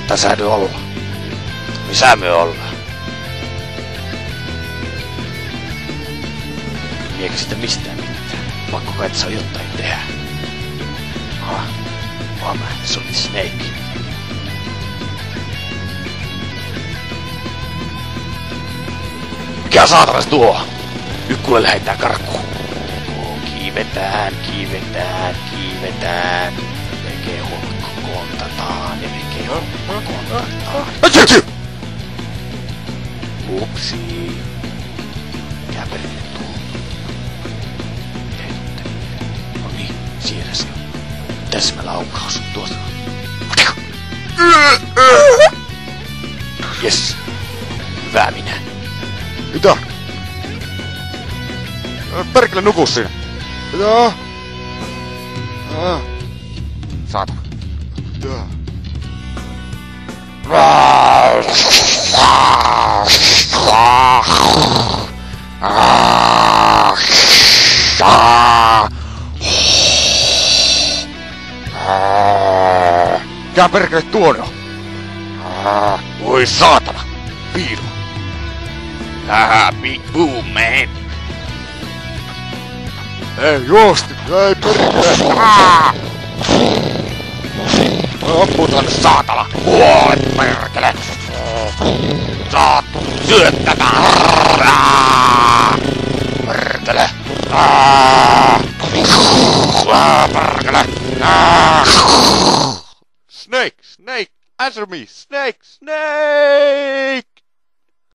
Tässä nyt ollaan. Missä me ollaan? Miekö sitä mistään mitään? Pakko katsoa jotain tehdä. Se oli Snake. Mikä saatanas tuo? Nyt kuule lähetään karkuun. Kiivetään. Melkein kontataan. Upsi. Mikä perille tuo? No niin, siellä se on. Täsmälaukaus tuossa. Jes. Hyvä minä. Mitä? Perkele nuku siinä. Mitä? Saatana. Mitä? Mikä perkele tuon on? Voi saatana! Piilo! Big boom, man. Ei juosti! Ei perkele! Amputaan nyt saatana! Kuole perkele! Saat syöttämään! Perkele! Perkele! Snake! Snake! Answer me! Snake! Snake!